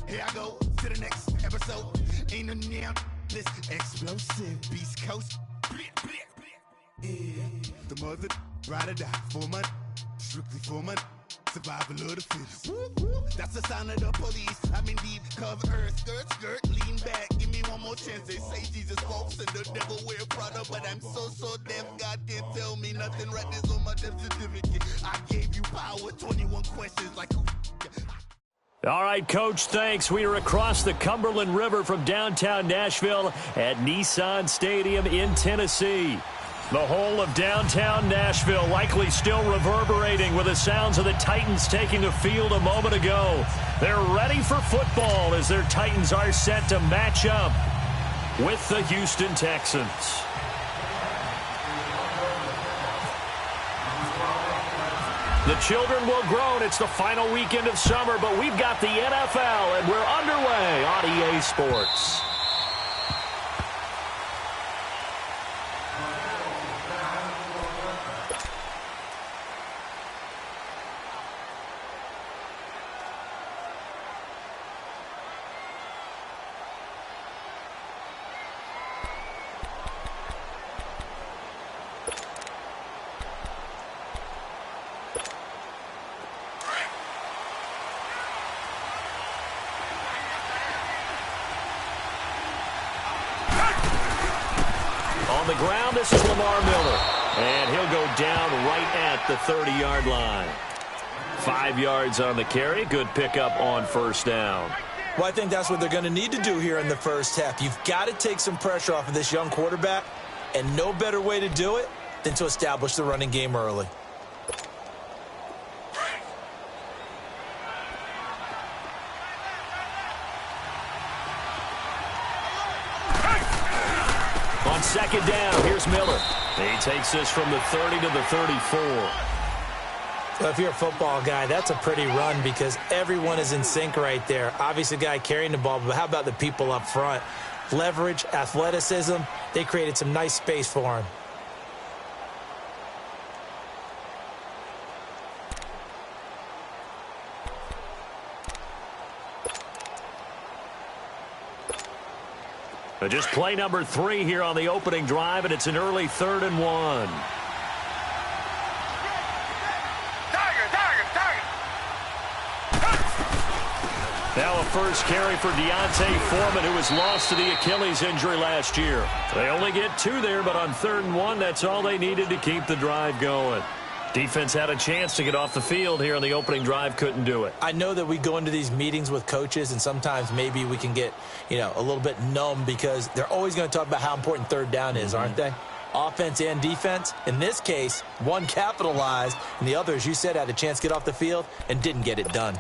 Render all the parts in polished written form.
Here I go to the next episode. Ain't no damn this explosive Beast Coast. Yeah, the mother ride or die for money, strictly for money. Survival of the fittest. That's the sound of the police. I'm in deep cover earth, skirt, lean back. Give me one more chance. They say Jesus walks and the devil wear Prada, but I'm so deaf. God can't tell me nothing. Right there's on my death certificate. I gave you power. 21 questions like who? All right, Coach, thanks. We are across the Cumberland River from downtown Nashville at Nissan Stadium in Tennessee. The whole of downtown Nashville likely still reverberating with the sounds of the Titans taking the field a moment ago. They're ready for football as their Titans are set to match up with the Houston Texans. The children will groan. It's the final weekend of summer, but we've got the NFL, and we're underway on EA Sports. On the ground, this is Lamar Miller, and he'll go down right at the 30-yard line. 5 yards on the carry. Good pickup on first down. Well, I think that's what they're going to need to do here in the first half. You've got to take some pressure off of this young quarterback, and no better way to do it than to establish the running game early. On second down, here's Miller. He takes this from the 30 to the 34. Well, if you're a football guy, that's a pretty run because everyone is in sync right there. Obviously, the guy carrying the ball, but how about the people up front? Leverage, athleticism, they created some nice space for him. Just play number 3 here on the opening drive, and it's an early 3rd and 1. Now a first carry for Deontay Foreman, who was lost to the Achilles injury last year. They only get 2 there, but on 3rd and 1, that's all they needed to keep the drive going. Defense had a chance to get off the field here on the opening drive, couldn't do it. I know that we go into these meetings with coaches, and sometimes maybe we can get, a little bit numb because they're always going to talk about how important 3rd down is, aren't they? Offense and defense. In this case, one capitalized, and the other, as you said, had a chance to get off the field and didn't get it done.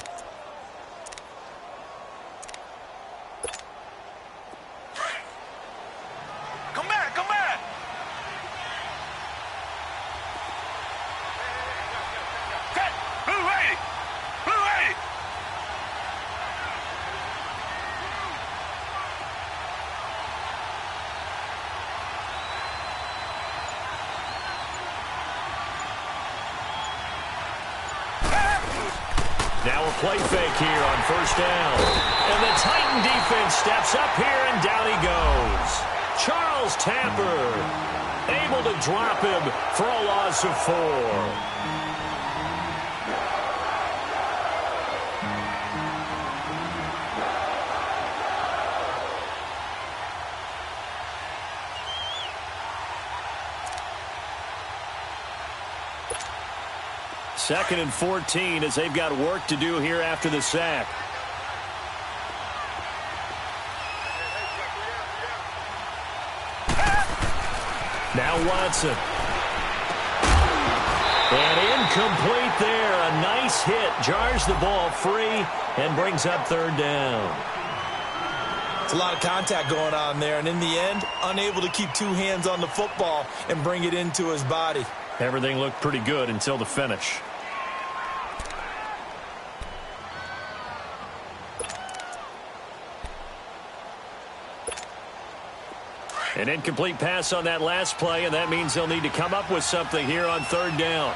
Now a play fake here on first down. And the Titan defense steps up here, and down he goes. Charles Tapper able to drop him for a loss of 4. Second and 14 as they've got work to do here after the sack. Now Watson. And incomplete there. A nice hit. Jars the ball free and brings up 3rd down. It's a lot of contact going on there, and in the end, unable to keep 2 hands on the football and bring it into his body. Everything looked pretty good until the finish. An incomplete pass on that last play, and that means they'll need to come up with something here on 3rd down.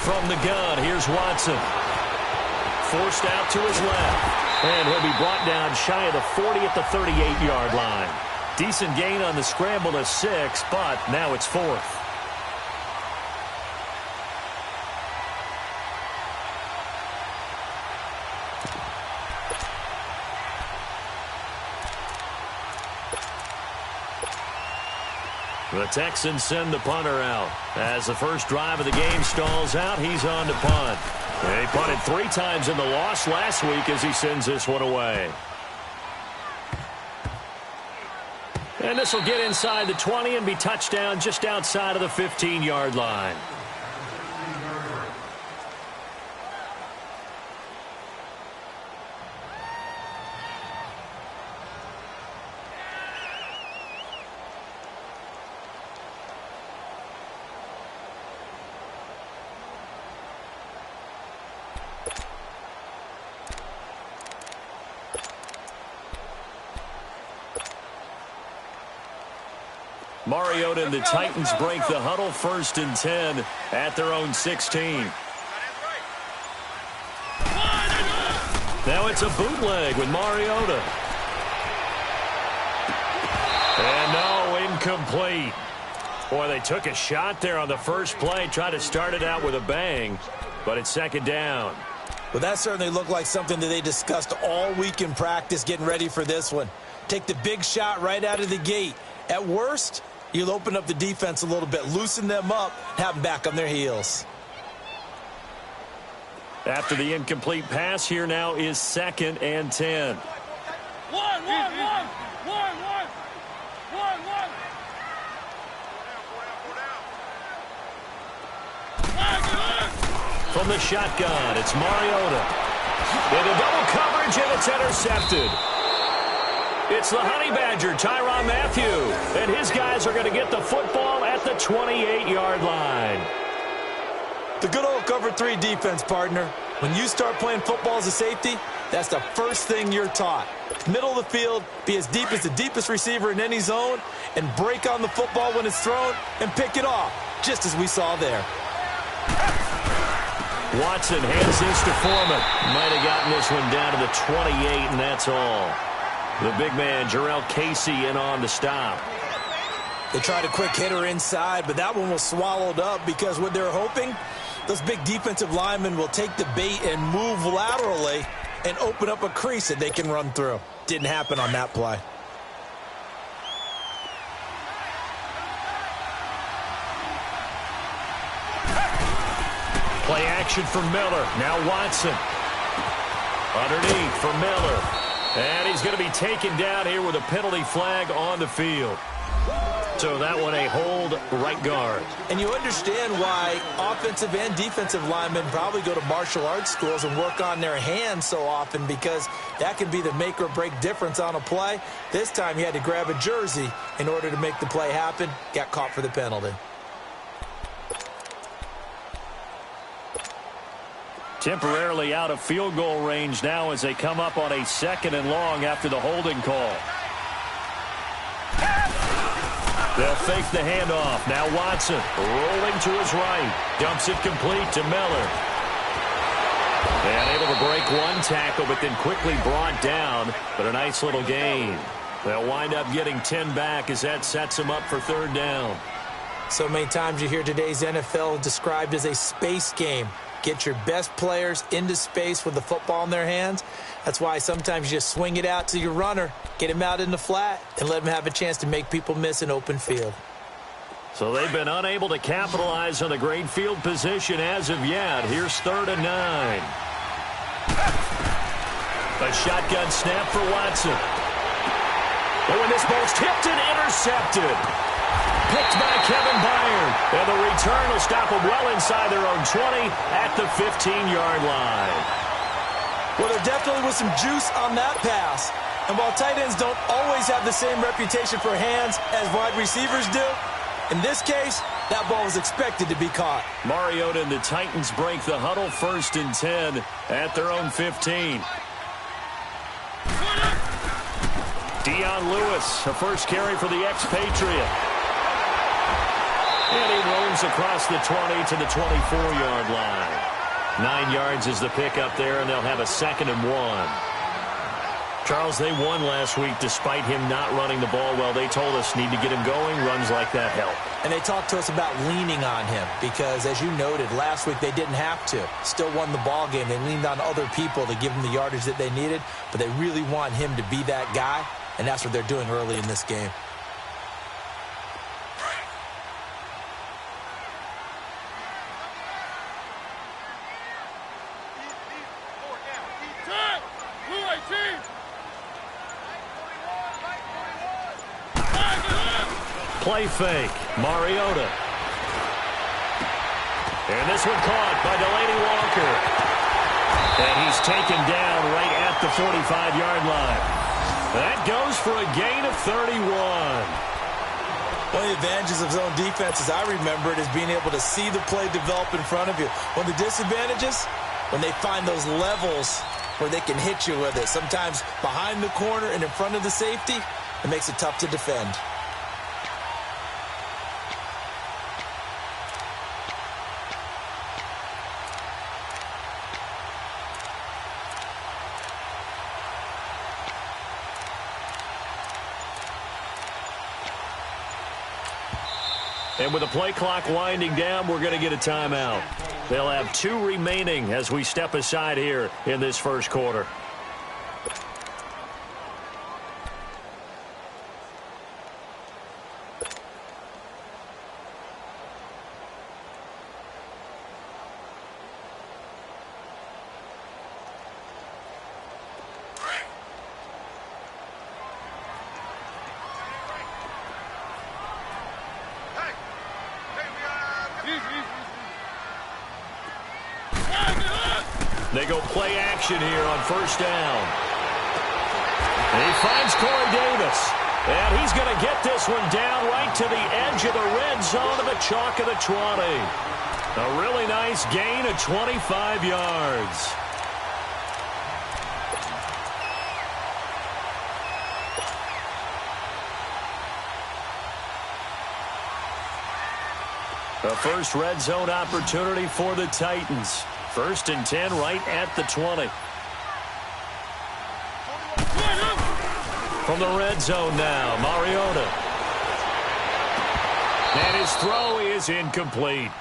From the gun, here's Watson. forced out to his left. And he'll be brought down shy of the 40 at the 38-yard line. Decent gain on the scramble to 6, but now it's 4th. The Texans send the punter out. As the first drive of the game stalls out, he's on to punt. He punted 3 times in the loss last week as he sends this one away. And this will get inside the 20 and be touchdown just outside of the 15-yard line. Mariota and the Titans break the huddle, 1st and 10 at their own 16. Now it's a bootleg with Mariota. And no, incomplete. Boy, they took a shot there on the first play, tried to start it out with a bang, but it's 2nd down. Well, that certainly looked like something that they discussed all week in practice getting ready for this one. Take the big shot right out of the gate. At worst, you'll open up the defense a little bit, loosen them up, have them back on their heels. After the incomplete pass, here now is 2nd and 10. From the shotgun, it's Mariota. Into double coverage, and it's intercepted. It's the Honey Badger, Tyrann Mathieu, and his guys are going to get the football at the 28-yard line. The good old cover 3 defense, partner. When you start playing football as a safety, that's the first thing you're taught. Middle of the field, be as deep as the deepest receiver in any zone, and break on the football when it's thrown and pick it off, just as we saw there. Watson hands this to Foreman. Might have gotten this one down to the 28, and that's all. The big man, Jarrell Casey, in on the stop. They tried a quick hitter inside, but that one was swallowed up because what they're hoping, those big defensive linemen will take the bait and move laterally and open up a crease that they can run through. Didn't happen on that play. Play action for Miller. Now Watson. Underneath for Miller. And he's going to be taken down here with a penalty flag on the field. So that one a hold right guard. And you understand why offensive and defensive linemen probably go to martial arts schools and work on their hands so often, because that can be the make or break difference on a play. This time he had to grab a jersey in order to make the play happen. Got caught for the penalty. Temporarily out of field goal range now as they come up on a 2nd and long after the holding call. They'll fake the handoff. Now Watson rolling to his right. Dumps it complete to Miller. And able to break one tackle, but then quickly brought down. But a nice little gain. They'll wind up getting 10 back as that sets them up for 3rd down. So many times you hear today's NFL described as a space game. Get your best players into space with the football in their hands. That's why sometimes you just swing it out to your runner, get him out in the flat, and let him have a chance to make people miss an open field. So they've been unable to capitalize on a great field position as of yet. Here's 3rd and 9. A shotgun snap for Watson. And when this ball's tipped and intercepted. Picked by Kevin Byard. And the return will stop them well inside their own 20 at the 15-yard line. Well, there definitely was some juice on that pass. And while tight ends don't always have the same reputation for hands as wide receivers do, in this case, that ball was expected to be caught. Mariota and the Titans break the huddle, 1st and 10 at their own 15. Dion Lewis, a first carry for the expatriate. And he roams across the 20 to the 24-yard line. 9 yards is the pickup there, and they'll have a 2nd and 1. Charles, they won last week despite him not running the ball well. They told us need to get him going. Runs like that help. And they talked to us about leaning on him because, as you noted, last week they didn't have to. Still won the ball game. They leaned on other people to give them the yardage that they needed, but they really want him to be that guy, and that's what they're doing early in this game. Play fake. Mariota. And this one caught by Delaney Walker. And he's taken down right at the 45-yard line. That goes for a gain of 31. One of the advantages of zone defense, as I remember it, is being able to see the play develop in front of you. One of the disadvantages, when they find those levels where they can hit you with it. Sometimes behind the corner and in front of the safety, it makes it tough to defend. And with the play clock winding down, we're going to get a timeout. They'll have 2 remaining as we step aside here in this first quarter. They go play action here on first down. And he finds Corey Davis. And he's going to get this one down right to the edge of the red zone of the chalk of the 20. A really nice gain of 25 yards. The first red zone opportunity for the Titans. 1st and 10 right at the 20. From the red zone now, Mariota. And his throw is incomplete.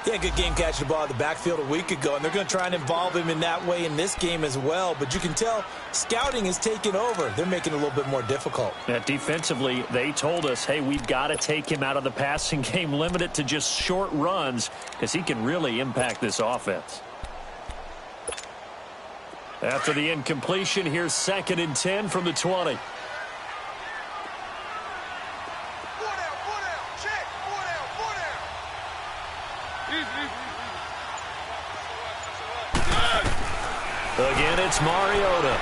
He had a good game catching the ball in the backfield a week ago, and they're going to try and involve him in that way in this game as well. But you can tell scouting is taking over. They're making it a little bit more difficult. Defensively, they told us, hey, we've got to take him out of the passing game, limit it to just short runs, because he can really impact this offense. After the incompletion, here's 2nd and 10 from the 20. Again, it's Mariota.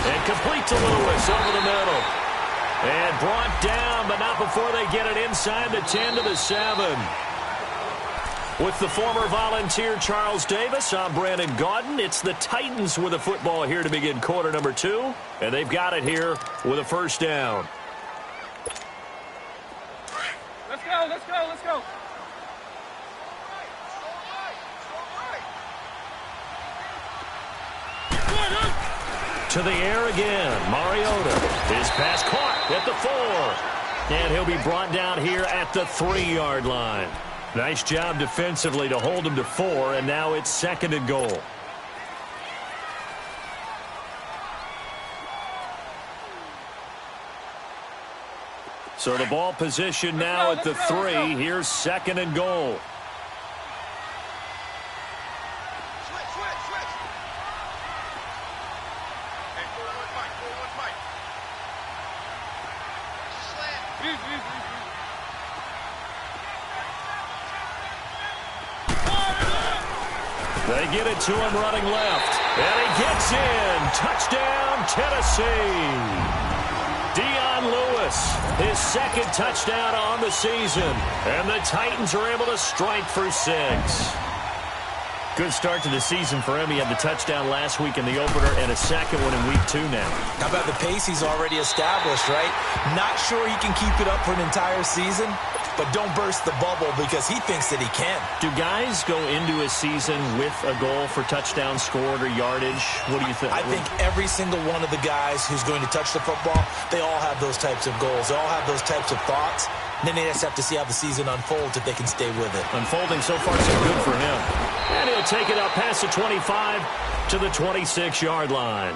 And complete to Lewis over the middle. And brought down, but not before they get it inside the 10 to the 7. With the former Volunteer Charles Davis, I'm Brandon Gaudin. It's the Titans with the football here to begin quarter number 2. And they've got it here with a first down. Let's go, let's go, let's go. To the air again. Mariota. His pass caught at the 4. And he'll be brought down here at the 3-yard line. Nice job defensively to hold him to 4, and now it's 2nd and goal. So the ball position now at the 3. Here's 2nd and goal. They get it to him running left. And he gets in. Touchdown, Tennessee. Dion Lewis, his 2nd touchdown on the season. And the Titans are able to strike for 6. Good start to the season for him. He had the touchdown last week in the opener and a 2nd one in week 2 now. How about the pace he's already established, right? Not sure he can keep it up for an entire season, but don't burst the bubble because he thinks that he can. Do guys go into a season with a goal for touchdown scored or yardage? What do you think? I think every single one of the guys who's going to touch the football, they all have those types of goals. They all have those types of thoughts. And then they just have to see how the season unfolds if they can stay with it. Unfolding so far so good for him. And he'll take it up past the 25 to the 26-yard line.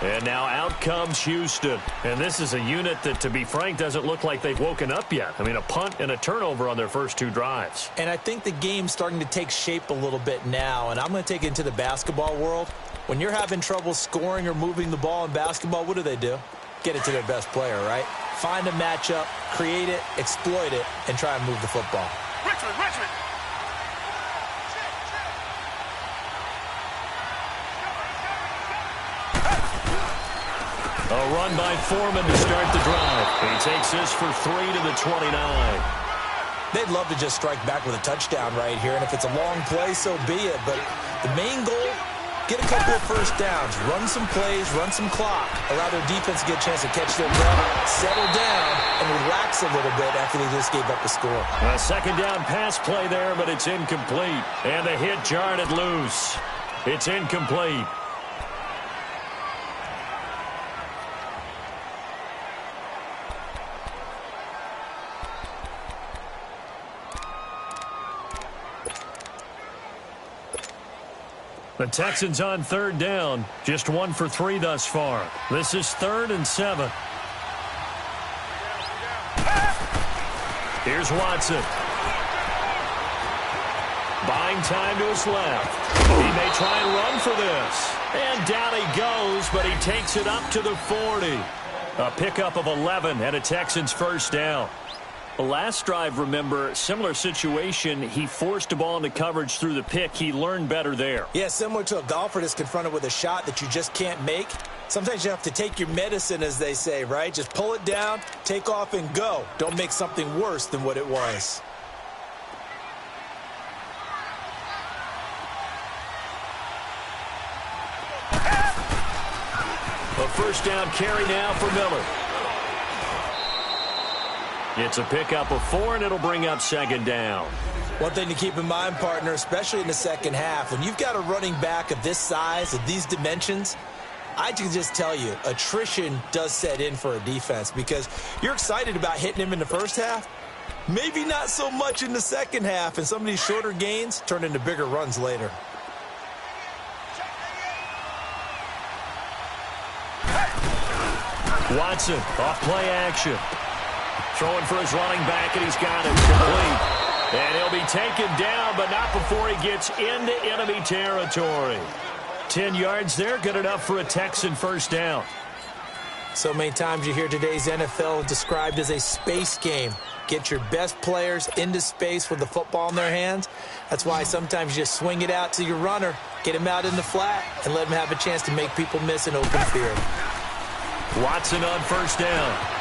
And now out comes Houston. And this is a unit that, to be frank, doesn't look like they've woken up yet. I mean, a punt and a turnover on their first two drives. And I think the game's starting to take shape a little bit now. And I'm going to take it into the basketball world. When you're having trouble scoring or moving the ball in basketball, what do? Get it to their best player, right? Find a matchup, create it, exploit it, and try and move the football. Richmond. A run by Foreman to start the drive. He takes this for 3 to the 29. They'd love to just strike back with a touchdown right here, and if it's a long play, so be it. But the main goal, get a couple of first downs, run some plays, run some clock, allow their defense to get a chance to catch their breath, settle down, and relax a little bit after they just gave up the score. A second down pass play there, but it's incomplete. And the hit jarred it loose. It's incomplete. The Texans on third down. Just 1 for 3 thus far. This is 3rd and 7. Here's Watson. Buying time to his left. He may try and run for this. And down he goes, but he takes it up to the 40. A pickup of 11 and a Texans first down. The last drive, remember, similar situation. He forced a ball into coverage through the pick. He learned better there. Yeah, similar to a golfer that's confronted with a shot that you just can't make. Sometimes you have to take your medicine, as they say, right? Just pull it down, take off, and go. Don't make something worse than what it was. A first down carry now for Miller. It's a pickup of 4, and it'll bring up second down. One thing to keep in mind, partner, especially in the second half, when you've got a running back of this size, of these dimensions, I can just tell you, attrition does set in for a defense because you're excited about hitting him in the first half. Maybe not so much in the second half, and some of these shorter gains turn into bigger runs later. Watson, off play action. Throwing for his running back, and he's got it complete. And he'll be taken down, but not before he gets into enemy territory. 10 yards there, good enough for a Texan first down. So many times you hear today's NFL described as a space game. Get your best players into space with the football in their hands. That's why sometimes you just swing it out to your runner, get him out in the flat, and let him have a chance to make people miss an open field. Watson on first down.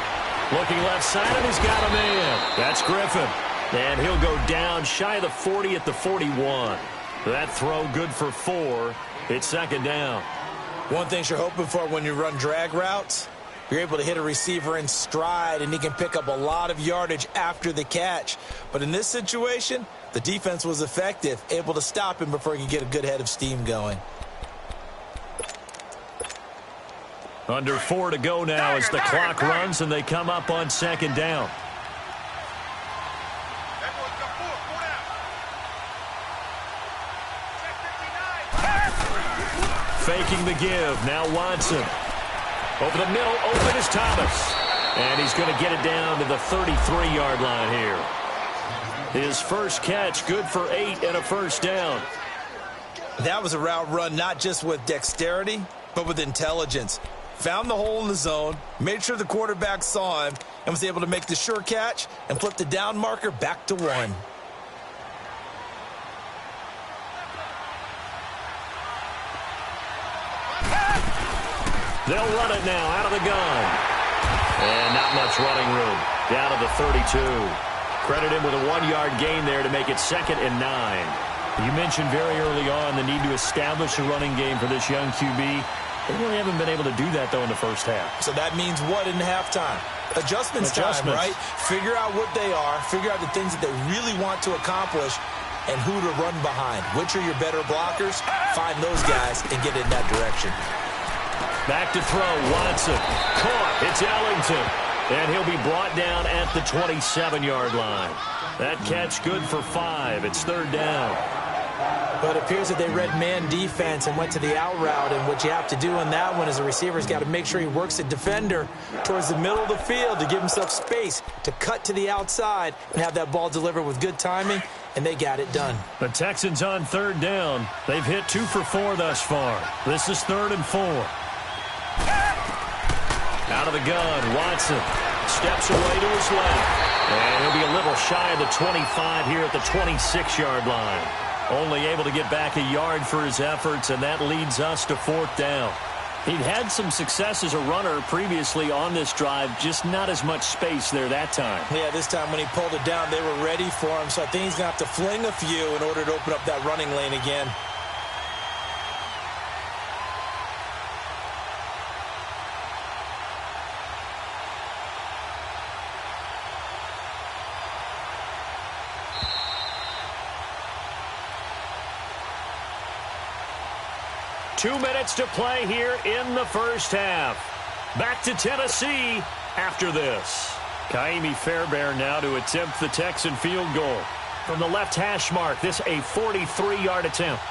Looking left side, and he's got a man. That's Griffin. And he'll go down shy of the 40 at the 41. That throw good for 4. It's second down. One thing you're hoping for when you run drag routes, you're able to hit a receiver in stride, and he can pick up a lot of yardage after the catch. But in this situation, the defense was effective, able to stop him before he could get a good head of steam going. Under 4 to go now as the clock runs, and they come up on second down. Faking the give. Now Watson. Over the middle, open is Thomas. And he's going to get it down to the 33-yard line here. His first catch, good for 8 and a first down. That was a route run not just with dexterity, but with intelligence. Found the hole in the zone, made sure the quarterback saw him, and was able to make the sure catch and flip the down marker back to 1. They'll run it now out of the gun. And not much running room. Down to the 32. Credit him with a 1-yard gain there to make it 2nd and 9. You mentioned very early on the need to establish a running game for this young QB. They really haven't been able to do that, though, in the first half. So that means what in halftime? Adjustments time, right? Figure out what they are, figure out the things that they really want to accomplish, and who to run behind. Which are your better blockers? Find those guys and get in that direction. Back to throw, Watson. Caught. It's Ellington. And he'll be brought down at the 27-yard line. That catch good for 5. It's third down. But it appears that they read man defense and went to the out route. And what you have to do on that one is the receiver's got to make sure he works the defender towards the middle of the field to give himself space to cut to the outside and have that ball delivered with good timing. And they got it done. The Texans on third down. They've hit 2 for 4 thus far. This is 3rd and 4. Out of the gun, Watson steps away to his left. And he'll be a little shy of the 25 here at the 26-yard line. Only able to get back a yard for his efforts, and that leads us to 4th down. He'd had some success as a runner previously on this drive, just not as much space there that time. Yeah, this time when he pulled it down, they were ready for him, so I think he's going to have to fling a few in order to open up that running lane again. Two minutes to play here in the first half. Back to Tennessee after this. Kaimi Fairbairn now to attempt the Texan field goal. From the left hash mark, this a 43-yard attempt.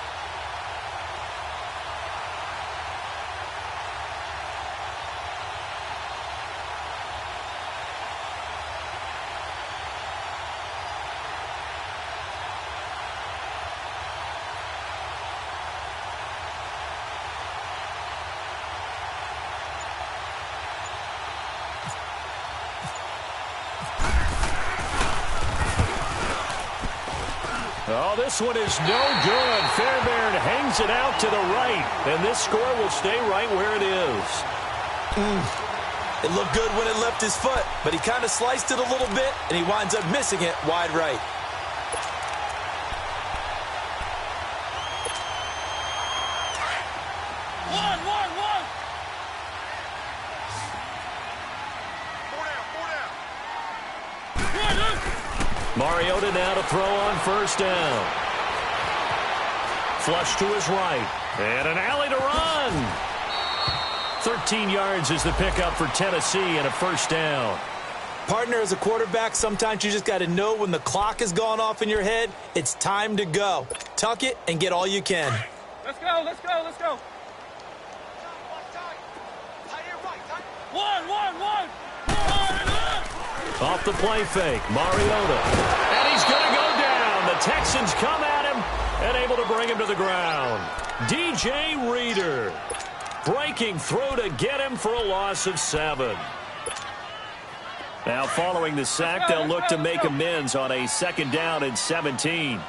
Oh, this one is no good. Fairbairn hangs it out to the right, and this score will stay right where it is. It looked good when it left his foot, but he kind of sliced it a little bit, and he winds up missing it wide right. Mariota now to throw on first down. Flush to his right. And an alley to run. 13 yards is the pickup for Tennessee and a first down. Partner, as a quarterback, sometimes you just got to know when the clock has gone off in your head, it's time to go. Tuck it and get all you can. Let's go, let's go, let's go. One. Off the play fake, Mariota. And he's going to go down. The Texans come at him and able to bring him to the ground. DJ Reader breaking through to get him for a loss of 7. Now following the sack, they'll look to make amends on a 2nd down and 17.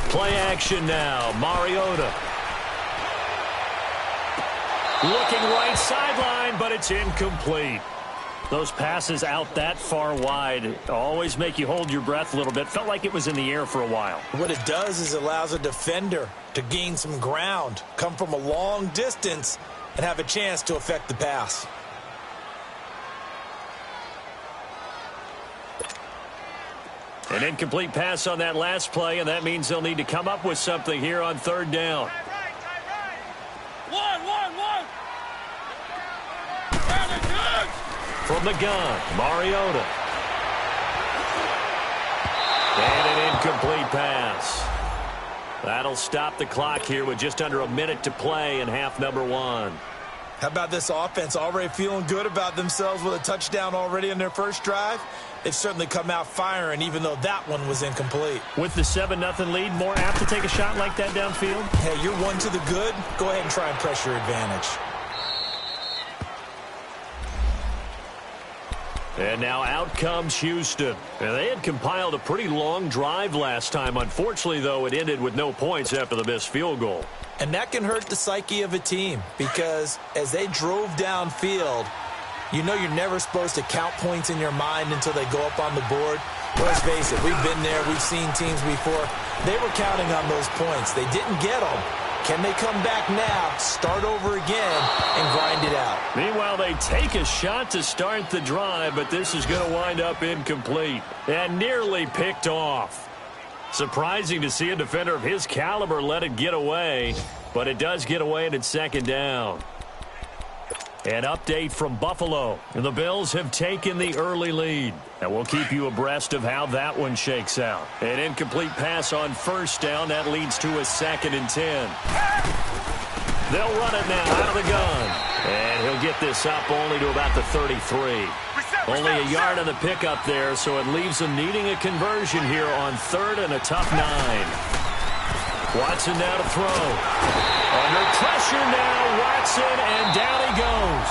Play action now, Mariota. Looking right sideline, but it's incomplete. Those passes out that far wide always make you hold your breath a little bit. Felt like it was in the air for a while. What it does is it allows a defender to gain some ground, come from a long distance, and have a chance to affect the pass. An incomplete pass on that last play, and that means they'll need to come up with something here on 3rd down. From the gun, Mariota. And an incomplete pass. That'll stop the clock here with just under a minute to play in half number 1. How about this offense already feeling good about themselves with a touchdown already in their first drive? They've certainly come out firing, even though that one was incomplete. With the 7-0 lead, more apt to take a shot like that downfield? Hey, you're one to the good. Go ahead and try and press your advantage. And now out comes Houston. And they had compiled a pretty long drive last time. Unfortunately, though, it ended with no points after the missed field goal. And that can hurt the psyche of a team because as they drove downfield, you know you're never supposed to count points in your mind until they go up on the board. Let's face it, we've been there. We've seen teams before. They were counting on those points. They didn't get them. Can they come back now, start over again, and grind it out? Meanwhile, they take a shot to start the drive, but this is going to wind up incomplete and nearly picked off. Surprising to see a defender of his caliber let it get away, but it does get away and it's second down. An update from Buffalo. The Bills have taken the early lead. And we'll keep you abreast of how that one shakes out. An incomplete pass on first down. That leads to a 2nd and 10. They'll run it now out of the gun. And he'll get this up only to about the 33. Only a yard on the pickup there, so it leaves them needing a conversion here on 3rd and a tough 9. Watson now to throw. Under pressure now, Watson, and down he goes.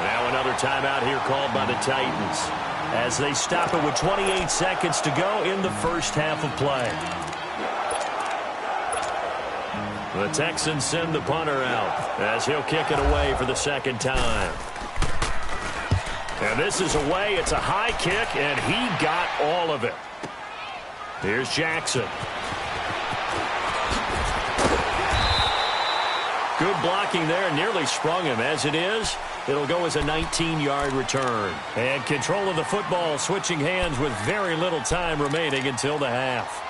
Now another timeout here called by the Titans as they stop it with 28 seconds to go in the first half of play. The Texans send the punter out as he'll kick it away for the 2nd time. And this is away. It's a high kick, and he got all of it. Here's Jackson. Good blocking there, nearly sprung him. As it is, it'll go as a 19-yard return. And control of the football switching hands with very little time remaining until the half.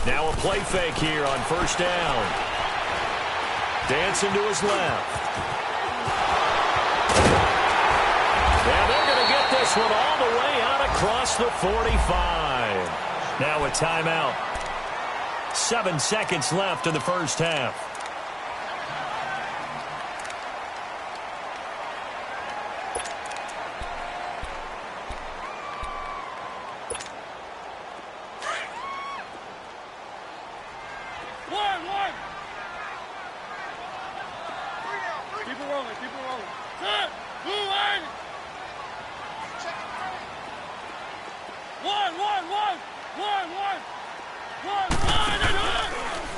Now a play fake here on first down. Dancing to his left. And they're going to get this one all the way out across the 45. Now a timeout. 7 seconds left in the first half.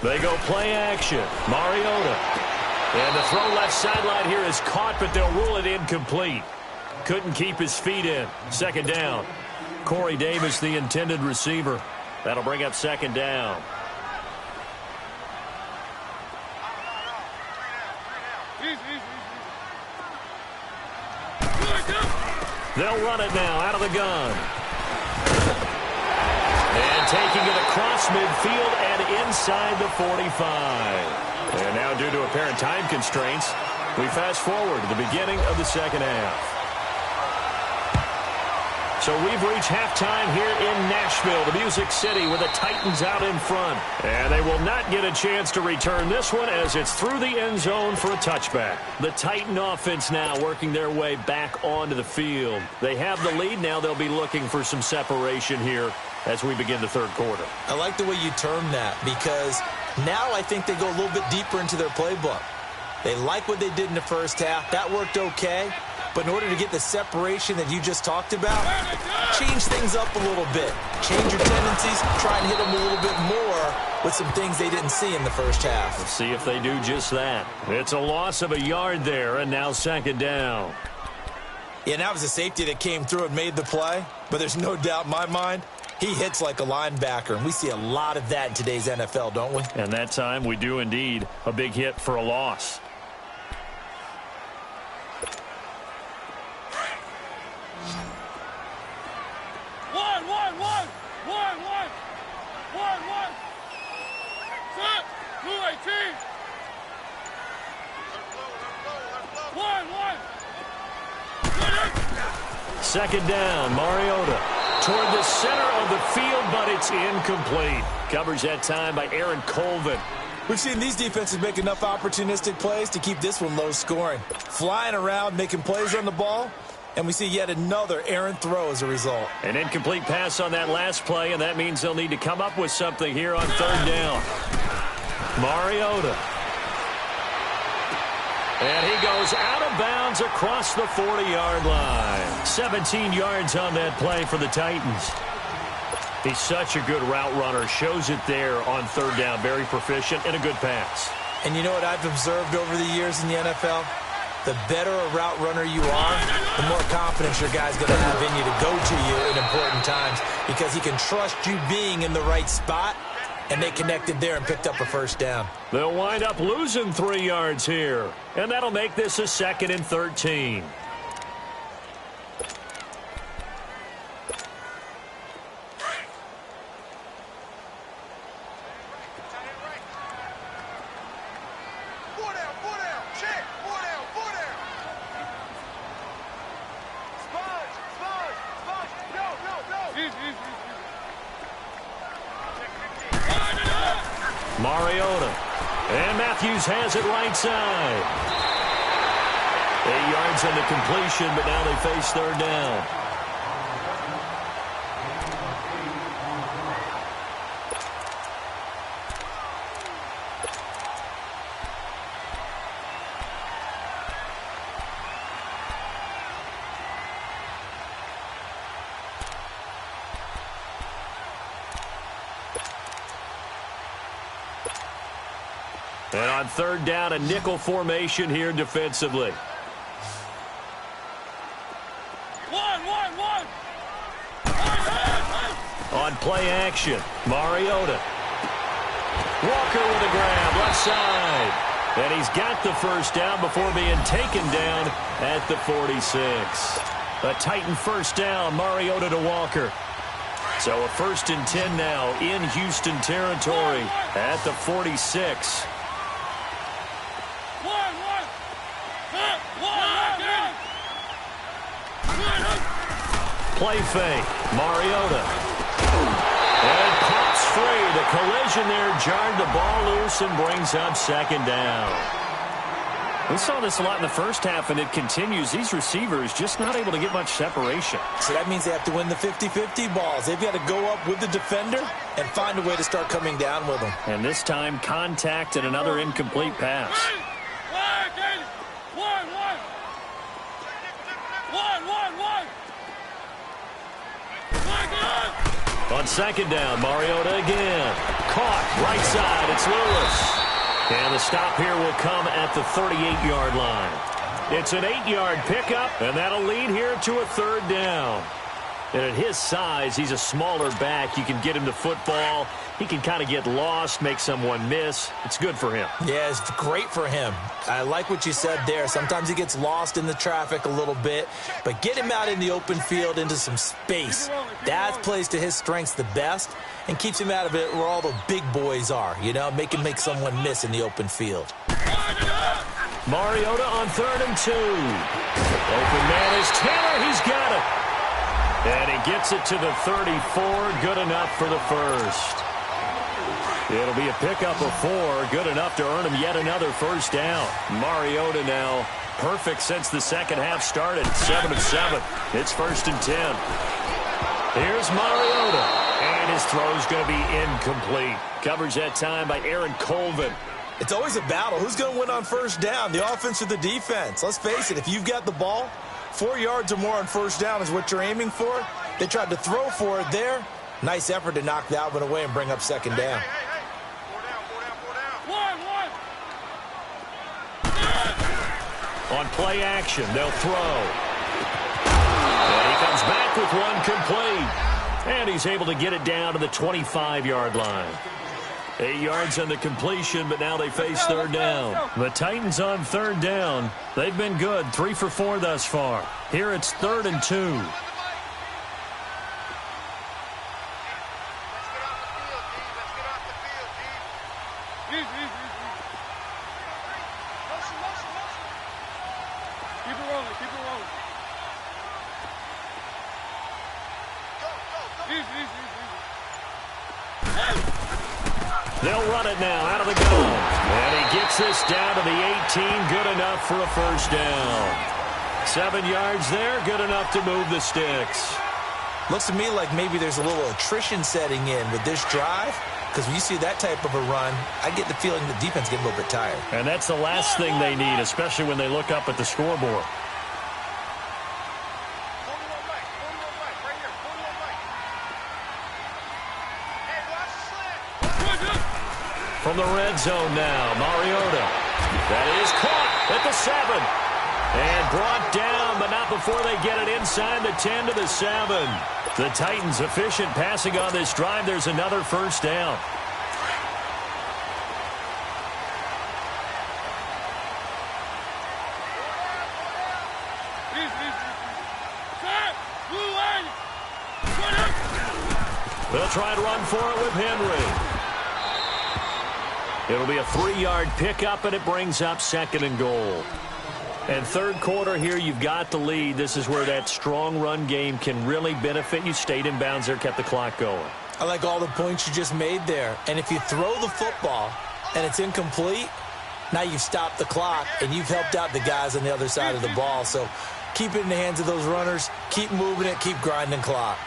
They go play action. Mariota. And the throw left sideline here is caught, but they'll rule it incomplete. Couldn't keep his feet in. 2nd down. Corey Davis, the intended receiver. That'll bring up 2nd down. They'll run it now out of the gun. And taking it across midfield and inside the 45. And now due to apparent time constraints, we fast forward to the beginning of the second half. So we've reached halftime here in Nashville, the Music City, with the Titans out in front. And they will not get a chance to return this one as it's through the end zone for a touchback. The Titan offense now working their way back onto the field. They have the lead. Now they'll be looking for some separation here as we begin the third quarter. I like the way you term that because now I think they go a little bit deeper into their playbook. They like what they did in the first half. That worked okay. But in order to get the separation that you just talked about, change things up a little bit. Change your tendencies. Try and hit them a little bit more with some things they didn't see in the first half. Let's see if they do just that. It's a loss of a yard there, and now 2nd down. Yeah, that was a safety that came through and made the play. But there's no doubt in my mind, he hits like a linebacker. And we see a lot of that in today's NFL, don't we? And that time we do indeed. A big hit for a loss. Second down, Mariota toward the center of the field, but it's incomplete. Covers that time by Aaron Colvin. We've seen these defenses make enough opportunistic plays to keep this one low scoring. Flying around, making plays on the ball, and we see yet another errant throw as a result. An incomplete pass on that last play, and that means they'll need to come up with something here on 3rd down. Mariota. And he goes out of bounds across the 40-yard line. 17 yards on that play for the Titans. He's such a good route runner. Shows it there on third down. Very proficient and a good pass. And you know what I've observed over the years in the NFL? The better a route runner you are, the more confidence your guy's going to have in you to go to you in important times because he can trust you being in the right spot, and they connected there and picked up a first down. They'll wind up losing 3 yards here, and that'll make this a 2nd and 13. Mariota. And Matthews has it right side. 8 yards on the completion, but now they face third down. And on third down, a nickel formation here defensively. On play action, Mariota. Walker with a grab, left side. And he's got the first down before being taken down at the 46. A Titan first down, Mariota to Walker. So a 1st and 10 now in Houston territory at the 46. Play fake, Mariota. And pops free. The collision there jarred the ball loose and brings up 2nd down. We saw this a lot in the first half, and it continues. These receivers just not able to get much separation. So that means they have to win the 50-50 balls. They've got to go up with the defender and find a way to start coming down with them. And this time, contact and another incomplete pass. On 2nd down, Mariota again. Caught, right side, it's Lewis. And the stop here will come at the 38-yard line. It's an 8-yard pickup, and that'll lead here to a 3rd down. And at his size, he's a smaller back. You can get him the football. He can kind of get lost, make someone miss. It's good for him. Yeah, it's great for him. I like what you said there. Sometimes he gets lost in the traffic a little bit, but get him out in the open field into some space. That plays to his strengths the best and keeps him out of it where all the big boys are, you know, make someone miss in the open field. Mariota on 3rd and 2. Open man is Taylor. He's got it. And he gets it to the 34. Good enough for the first. It'll be a pickup of 4. Good enough to earn him yet another first down. Mariota now perfect since the second half started. 7 of 7. It's 1st and 10. Here's Mariota. And his throw's going to be incomplete. Coverage that time by Aaron Colvin. It's always a battle. Who's going to win on first down, the offense or the defense? Let's face it, if you've got the ball, 4 yards or more on first down is what you're aiming for. They tried to throw for it there. Nice effort to knock that one away and bring up 2nd down. On play action, they'll throw. And he comes back with one complete. And he's able to get it down to the 25-yard line. 8 yards on the completion, but now they face 3rd down. The Titans on 3rd down. They've been good, 3 for 4 thus far. Here it's 3rd and 2. They'll run it now out of the gun. And he gets this down to the 18. Good enough for a first down. 7 yards there. Good enough to move the sticks. Looks to me like maybe there's a little attrition setting in with this drive. because when you see that type of a run, I get the feeling the defense get a little bit tired. And that's the last thing they need, especially when they look up at the scoreboard. From the red zone now, Mariota. That is caught at the 7. And brought down, but not before they get it inside the 10 to the 7. The Titans efficient passing on this drive. There's another first down. They'll try and run for it with Henry. It'll be a 3-yard pickup, and it brings up 2nd and goal. And third quarter here, you've got the lead. This is where that strong run game can really benefit you. Stayed in bounds there, kept the clock going. I like all the points you just made there. And if you throw the football and it's incomplete, now you've stopped the clock and you've helped out the guys on the other side of the ball. So keep it in the hands of those runners. Keep moving it. Keep grinding clock.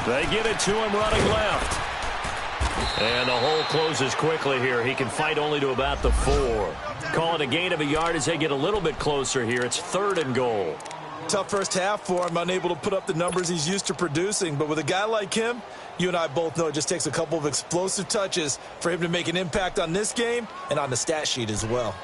They get it to him running left. And the hole closes quickly here. He can fight only to about the 4. Call it a gain of a yard as they get a little bit closer here. It's 3rd and goal. Tough first half for him, unable to put up the numbers he's used to producing. But with a guy like him, you and I both know it just takes a couple of explosive touches for him to make an impact on this game and on the stat sheet as well.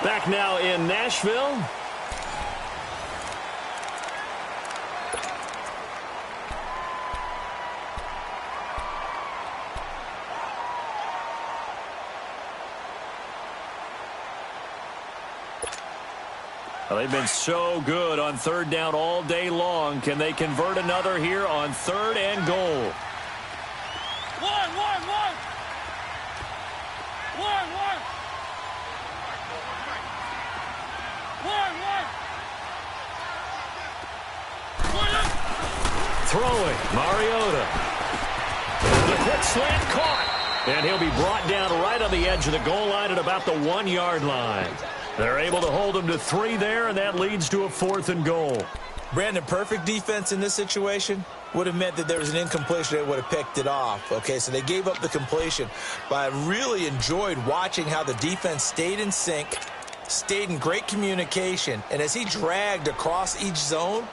Back now in Nashville. Well, they've been so good on 3rd down all day long. Can they convert another here on 3rd and goal? Throwing, Mariota. The quick slant caught. And he'll be brought down right on the edge of the goal line at about the 1-yard line. They're able to hold him to 3 there, and that leads to a 4th and goal. Brandon, perfect defense in this situation would have meant that there was an incompletion that would have picked it off. Okay, so they gave up the completion. But I really enjoyed watching how the defense stayed in sync, stayed in great communication, and as he dragged across each zone,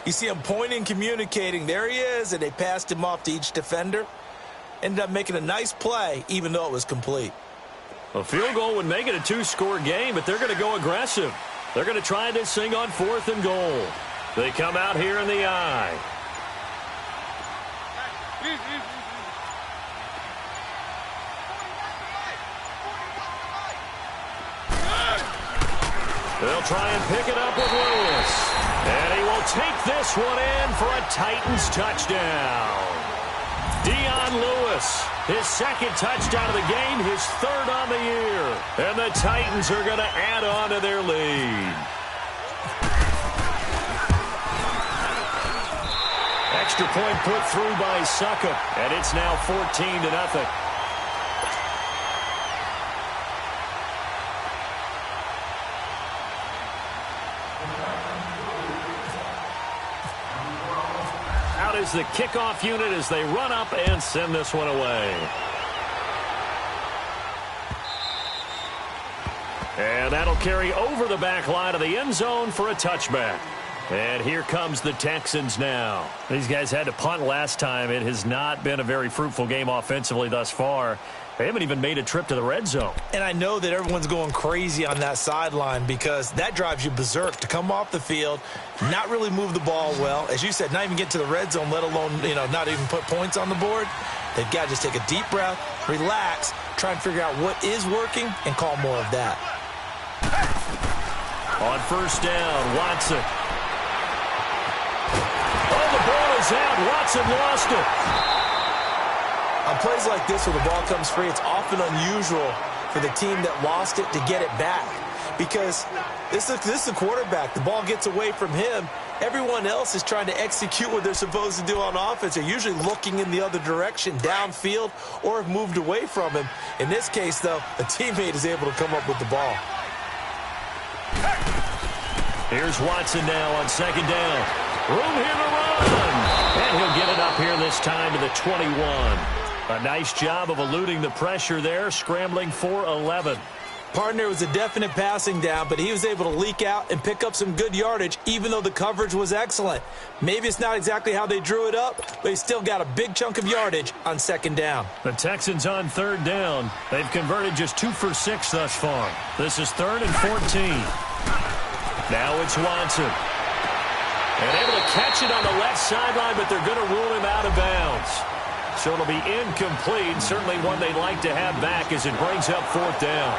you see him pointing, communicating. There he is, and they passed him off to each defender. Ended up making a nice play, even though it was complete. A field goal would make it a 2-score game, but they're going to go aggressive. They're going to try this thing on 4th and goal. They come out here in the eye. They'll try and pick it up with Lewis. And he will take this one in for a Titans touchdown. Dion Lewis, his 2nd touchdown of the game, his 3rd on the year. And the Titans are going to add on to their lead. Extra point put through by Succop, and it's now 14-0. Is the kickoff unit as they run up and send this one away. And that'll carry over the back line of the end zone for a touchback. And here comes the Texans now. These guys had to punt last time. It has not been a very fruitful game offensively thus far. They haven't even made a trip to the red zone. And I know that everyone's going crazy on that sideline because that drives you berserk to come off the field, not really move the ball well. As you said, not even get to the red zone, let alone, not even put points on the board. They've got to just take a deep breath, relax, try and figure out what is working, and call more of that. On 1st down, Watson. Oh, the ball is out. Watson lost it. On plays like this where the ball comes free, it's often unusual for the team that lost it to get it back. because this is a quarterback. The ball gets away from him. Everyone else is trying to execute what they're supposed to do on offense. They're usually looking in the other direction, downfield, or have moved away from him. In this case, though, a teammate is able to come up with the ball. Here's Watson now on second down. Room here to run. And he'll get it up here this time to the 21. A nice job of eluding the pressure there, scrambling for 11. Partner was a definite passing down, but he was able to leak out and pick up some good yardage, even though the coverage was excellent. Maybe it's not exactly how they drew it up, but he still got a big chunk of yardage on second down. The Texans on third down. They've converted just 2 for 6 thus far. This is 3rd and 14. Now it's Watson. And able to catch it on the left sideline, but they're going to rule him out of bounds. So it'll be incomplete. Certainly one they'd like to have back as it brings up 4th down.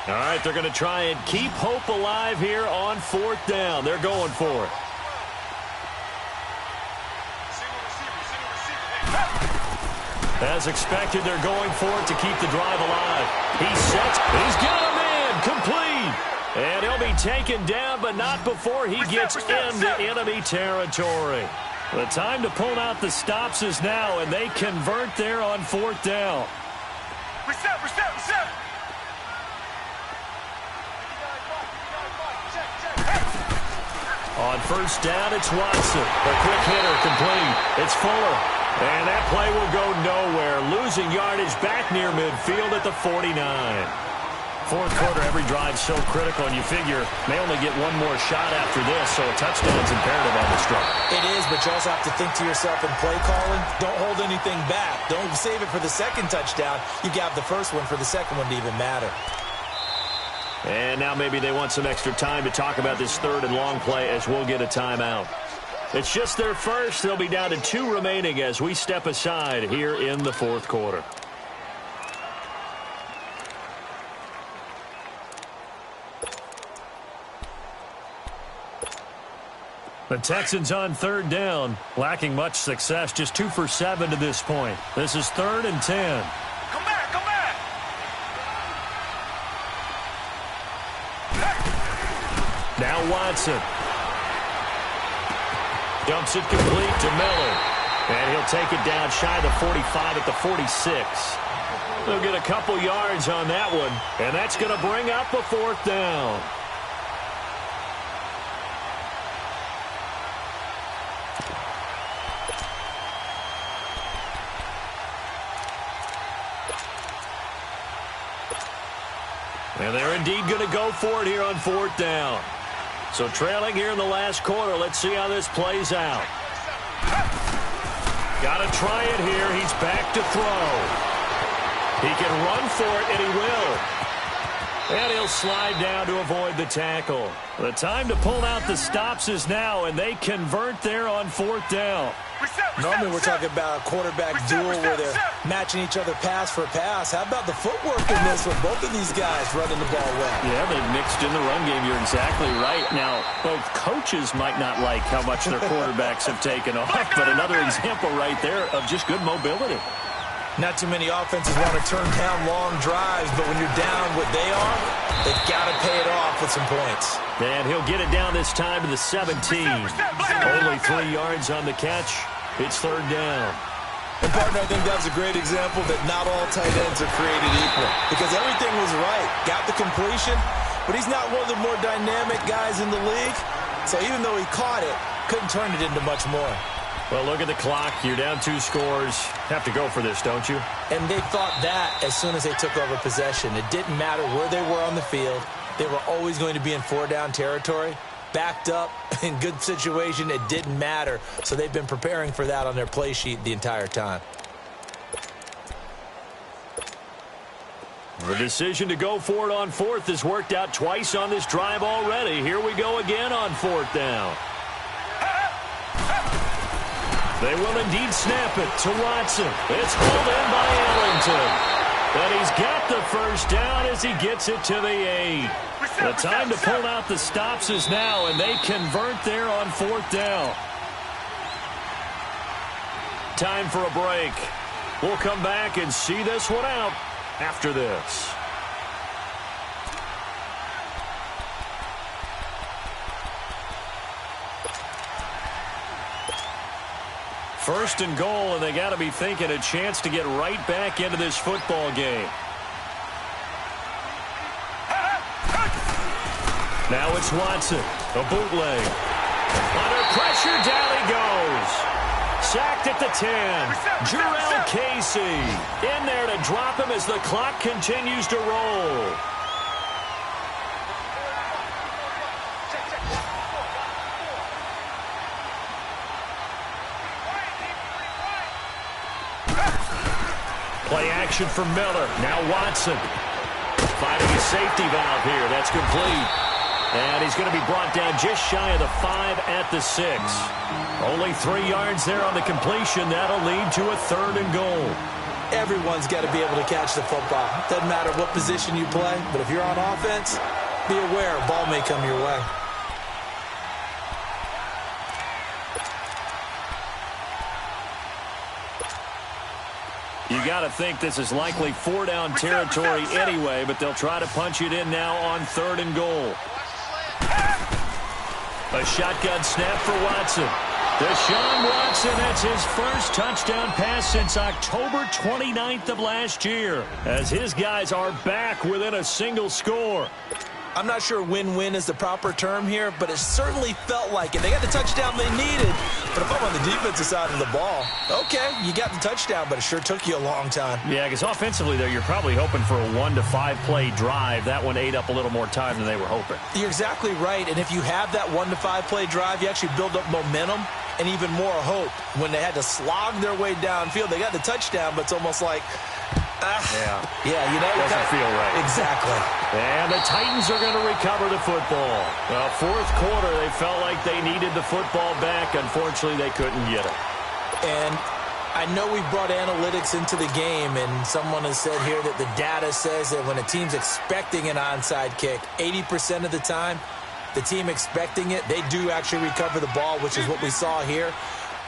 All right, they're going to try and keep hope alive here on 4th down. They're going for it. As expected, they're going for it to keep the drive alive. He sets. He's got a man. Complete. And he'll be taken down, but not before he gets into enemy territory. The time to pull out the stops is now, and they convert there on 4th down. Reset. On 1st down, it's Watson. A quick hitter, complete. It's Fuller. And that play will go nowhere. Losing yardage back near midfield at the 49. 4th quarter, every drive so critical, and you figure they only get one more shot after this, so a touchdown's imperative on this drive. It is, but you also have to think to yourself in play calling, don't hold anything back. Don't save it for the second touchdown. You got the first one for the second one to even matter. And now maybe they want some extra time to talk about this 3rd and long play as we'll get a timeout. It's just their first. They'll be down to 2 remaining as we step aside here in the 4th quarter. The Texans on 3rd down, lacking much success, just 2 for 7 to this point. This is 3rd and 10. Come back. Now Watson. Dumps it complete to Miller. And he'll take it down shy of the 45 at the 46. They'll get a couple yards on that one. And that's going to bring up a 4th down. And they're indeed going to go for it here on 4th down. So trailing here in the last quarter. Let's see how this plays out. Got to try it here. He's back to throw. He can run for it, and he will. And he'll slide down to avoid the tackle. The time to pull out the stops is now, and they convert there on 4th down. Normally we're talking about a quarterback duel where they're matching each other pass for pass. How about the footwork in this with both of these guys running the ball well? Yeah, they've mixed in the run game. You're exactly right. Now, both coaches might not like how much their quarterbacks have taken off, but another example right there of just good mobility. Not too many offenses want to turn down long drives, but when you're down what they are, they've got to pay it off with some points. And he'll get it down this time to the 17. Only 3 yards on the catch. It's 3rd down. And, partner, I think that was a great example that not all tight ends are created equal because everything was right. Got the completion, but he's not one of the more dynamic guys in the league. So even though he caught it, couldn't turn it into much more. Well, look at the clock. You're down 2 scores. Have to go for this, don't you? And they thought that as soon as they took over possession. It didn't matter where they were on the field. They were always going to be in 4-down territory. Backed up, in good situation, it didn't matter. So they've been preparing for that on their play sheet the entire time. The decision to go for it on 4th has worked out twice on this drive already. Here we go again on 4th down. They will indeed snap it to Watson. It's hauled in by Ellington. And he's got the first down as he gets it to the 8. The time to pull out the stops is now, and they convert there on 4th down. Time for a break. We'll come back and see this one out after this. First and goal, and they got to be thinking a chance to get right back into this football game. Now it's Watson, a bootleg. Under pressure, down he goes. Sacked at the 10. Jurrell Casey in there to drop him as the clock continues to roll. Play action for Miller. Now Watson. Finding a safety valve here. That's complete. And he's going to be brought down just shy of the 5 at the 6. Only 3 yards there on the completion. That'll lead to a 3rd and goal. Everyone's got to be able to catch the football. Doesn't matter what position you play, but if you're on offense, be aware a ball may come your way. You got to think this is likely 4-down territory anyway, but they'll try to punch it in now on 3rd and goal. A shotgun snap for Watson. Deshaun Watson, that's his first touchdown pass since October 29th of last year, as his guys are back within a single score. I'm not sure win-win is the proper term here, but it certainly felt like it. They got the touchdown they needed, but if I'm on the defensive side of the ball, okay, you got the touchdown, but it sure took you a long time. Yeah, because offensively, though, you're probably hoping for a 1 to 5 play drive. That one ate up a little more time than they were hoping. You're exactly right, and if you have that 1 to 5 play drive, you actually build up momentum and even more hope. When they had to slog their way downfield, they got the touchdown, but it's almost like, yeah, you know, doesn't feel right. Exactly. And the Titans are going to recover the football. Well, 4th quarter, they felt like they needed the football back. Unfortunately, they couldn't get it. And I know we brought analytics into the game, and someone has said here that the data says that when a team's expecting an onside kick, 80% of the time, the team expecting it, they do actually recover the ball, which is what we saw here.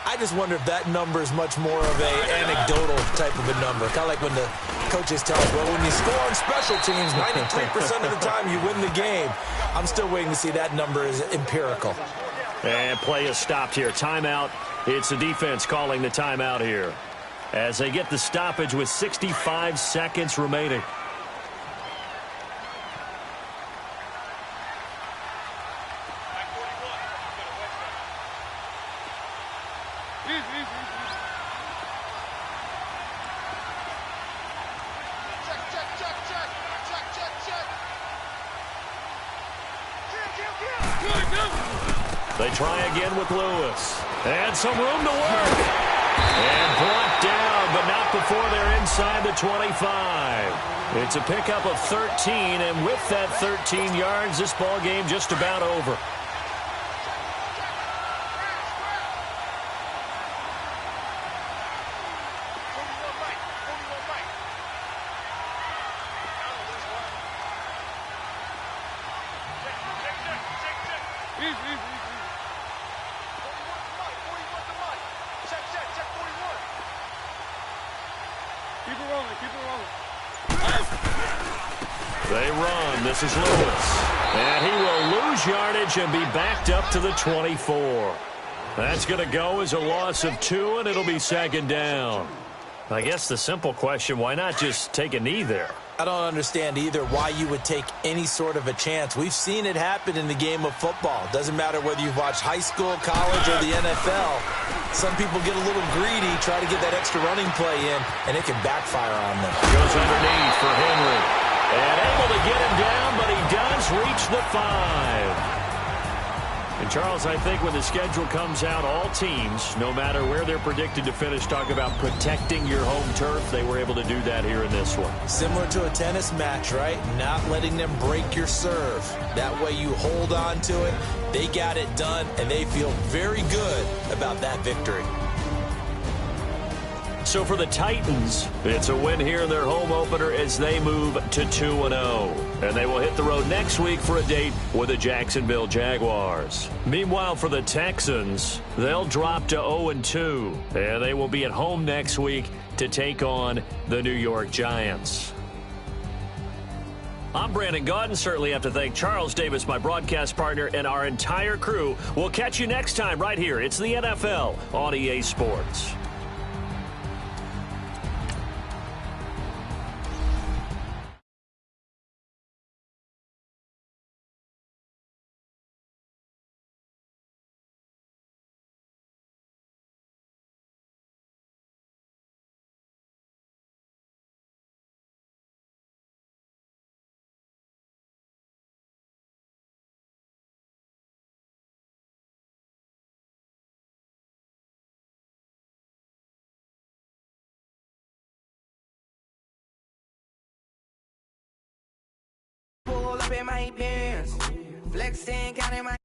I just wonder if that number is much more of a anecdotal type of a number. Kind of like when the coaches tell us, well, when you score on special teams, 93% of the time you win the game. I'm still waiting to see that number is empirical. And play is stopped here. Timeout. It's the defense calling the timeout here as they get the stoppage with 65 seconds remaining. They try again with Lewis. And some room to work. And brought down, but not before they're inside the 25. It's a pickup of 13, and with that 13 yards, this ball game just about over. They run. This is Lewis. And he will lose yardage and be backed up to the 24. That's going to go as a loss of 2, and it'll be 2nd down. I guess the simple question, why not just take a knee there? I don't understand either why you would take any sort of a chance. We've seen it happen in the game of football. Doesn't matter whether you've watched high school, college, or the NFL. Some people get a little greedy, try to get that extra running play in, and it can backfire on them. Goes underneath for Henry. And able to get him down, but he does reach the 5. And, Charles, I think when the schedule comes out, all teams, no matter where they're predicted to finish, talk about protecting your home turf. They were able to do that here in this one. Similar to a tennis match, right? Not letting them break your serve. That way you hold on to it. They got it done, and they feel very good about that victory. So for the Titans, it's a win here in their home opener as they move to 2-0. And they will hit the road next week for a date with the Jacksonville Jaguars. Meanwhile, for the Texans, they'll drop to 0-2. And they will be at home next week to take on the New York Giants. I'm Brandon Gaudin. Certainly have to thank Charles Davis, my broadcast partner, and our entire crew. We'll catch you next time right here. It's the NFL on EA Sports. Pull up in my pants, flexing, counting my